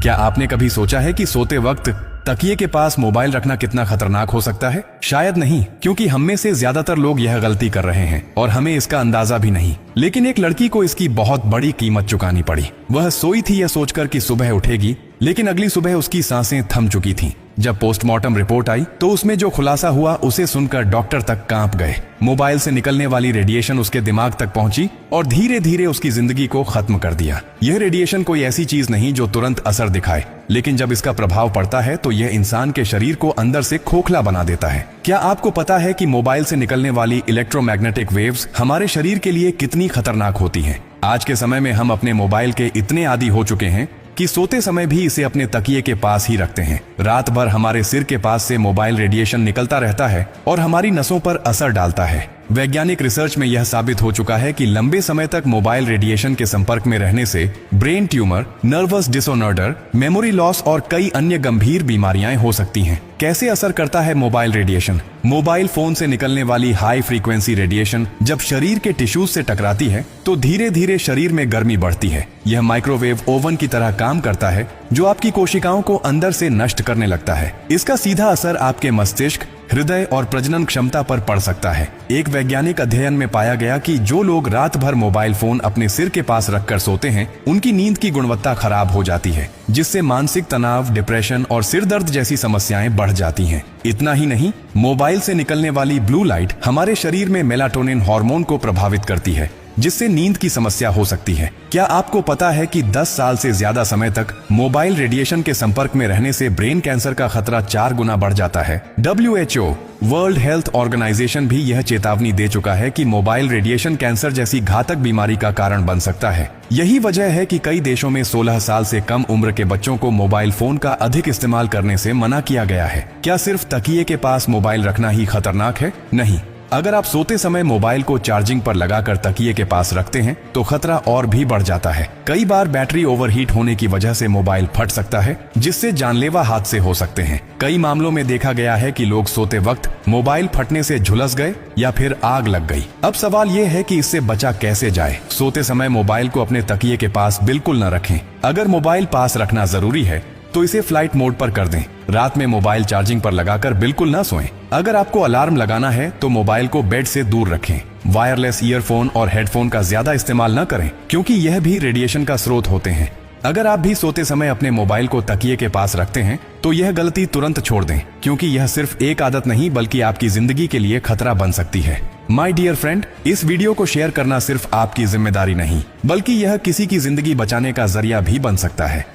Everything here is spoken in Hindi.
क्या आपने कभी सोचा है कि सोते वक्त तकिए के पास मोबाइल रखना कितना खतरनाक हो सकता है? शायद नहीं, क्योंकि हम में से ज्यादातर लोग यह गलती कर रहे हैं और हमें इसका अंदाजा भी नहीं। लेकिन एक लड़की को इसकी बहुत बड़ी कीमत चुकानी पड़ी। वह सोई थी यह सोचकर कि सुबह उठेगी, लेकिन अगली सुबह उसकी सांसें थम चुकी थीं। जब पोस्टमार्टम रिपोर्ट आई तो उसमें जो खुलासा हुआ उसे सुनकर डॉक्टर तक कांप गए। मोबाइल से निकलने वाली रेडिएशन उसके दिमाग तक पहुंची और धीरे धीरे उसकी जिंदगी को खत्म कर दिया। यह रेडिएशन कोई ऐसी चीज नहीं जो तुरंत असर दिखाए, लेकिन जब इसका प्रभाव पड़ता है तो यह इंसान के शरीर को अंदर से खोखला बना देता है। क्या आपको पता है कि मोबाइल से निकलने वाली इलेक्ट्रोमैग्नेटिक वेव्स हमारे शरीर के लिए कितनी खतरनाक होती हैं? आज के समय में हम अपने मोबाइल के इतने आदी हो चुके हैं कि सोते समय भी इसे अपने तकिए के पास ही रखते हैं। रात भर हमारे सिर के पास से मोबाइल रेडिएशन निकलता रहता है और हमारी नसों पर असर डालता है। वैज्ञानिक रिसर्च में यह साबित हो चुका है कि लंबे समय तक मोबाइल रेडिएशन के संपर्क में रहने से brain tumour, nervous disorder, memory loss और कई अन्य गंभीर बीमारियां हो सकती हैं। कैसे असर करता है मोबाइल रेडिएशन? मोबाइल फोन से निकलने वाली हाई फ्रीक्वेंसी रेडिएशन जब शरीर के टिश्यूज से टकराती है तो धीरे धीरे शरीर में गर्मी बढ़ती है। यह माइक्रोवेव ओवन की तरह काम करता है जो आपकी कोशिकाओं को अंदर से नष्ट करने लगता है। इसका सीधा असर आपके मस्तिष्क, हृदय और प्रजनन क्षमता पर पड़ सकता है। एक वैज्ञानिक अध्ययन में पाया गया कि जो लोग रात भर मोबाइल फोन अपने सिर के पास रखकर सोते हैं, उनकी नींद की गुणवत्ता खराब हो जाती है, जिससे मानसिक तनाव, डिप्रेशन और सिर दर्द जैसी समस्याएं बढ़ जाती हैं। इतना ही नहीं, मोबाइल से निकलने वाली ब्लू लाइट हमारे शरीर में मेलाटोनिन हार्मोन को प्रभावित करती है, जिससे नींद की समस्या हो सकती है। क्या आपको पता है कि 10 साल से ज्यादा समय तक मोबाइल रेडिएशन के संपर्क में रहने से ब्रेन कैंसर का खतरा 4 गुना बढ़ जाता है? WHO वर्ल्ड हेल्थ ऑर्गेनाइजेशन भी यह चेतावनी दे चुका है कि मोबाइल रेडिएशन कैंसर जैसी घातक बीमारी का कारण बन सकता है। यही वजह है कि कई देशों में 16 साल से कम उम्र के बच्चों को मोबाइल फोन का अधिक इस्तेमाल करने से मना किया गया है। क्या सिर्फ तकिए के पास मोबाइल रखना ही खतरनाक है? नहीं। अगर आप सोते समय मोबाइल को चार्जिंग पर लगाकर तकिए के पास रखते हैं तो खतरा और भी बढ़ जाता है। कई बार बैटरी ओवरहीट होने की वजह से मोबाइल फट सकता है, जिससे जानलेवा हादसे हो सकते हैं। कई मामलों में देखा गया है कि लोग सोते वक्त मोबाइल फटने से झुलस गए या फिर आग लग गई। अब सवाल यह है कि इससे बचा कैसे जाए? सोते समय मोबाइल को अपने तकिए के पास बिल्कुल न रखें। अगर मोबाइल पास रखना जरूरी है तो इसे फ्लाइट मोड पर कर दें। रात में मोबाइल चार्जिंग पर लगाकर बिल्कुल ना सोएं। अगर आपको अलार्म लगाना है तो मोबाइल को बेड से दूर रखें। वायरलेस ईयरफोन और हेडफोन का ज्यादा इस्तेमाल न करें, क्योंकि यह भी रेडिएशन का स्रोत होते हैं। अगर आप भी सोते समय अपने मोबाइल को तकिए के पास रखते हैं तो यह गलती तुरंत छोड़ दें, क्योंकि यह सिर्फ एक आदत नहीं बल्कि आपकी जिंदगी के लिए खतरा बन सकती है। माय डियर फ्रेंड, इस वीडियो को शेयर करना सिर्फ आपकी जिम्मेदारी नहीं, बल्कि यह किसी की जिंदगी बचाने का जरिया भी बन सकता है।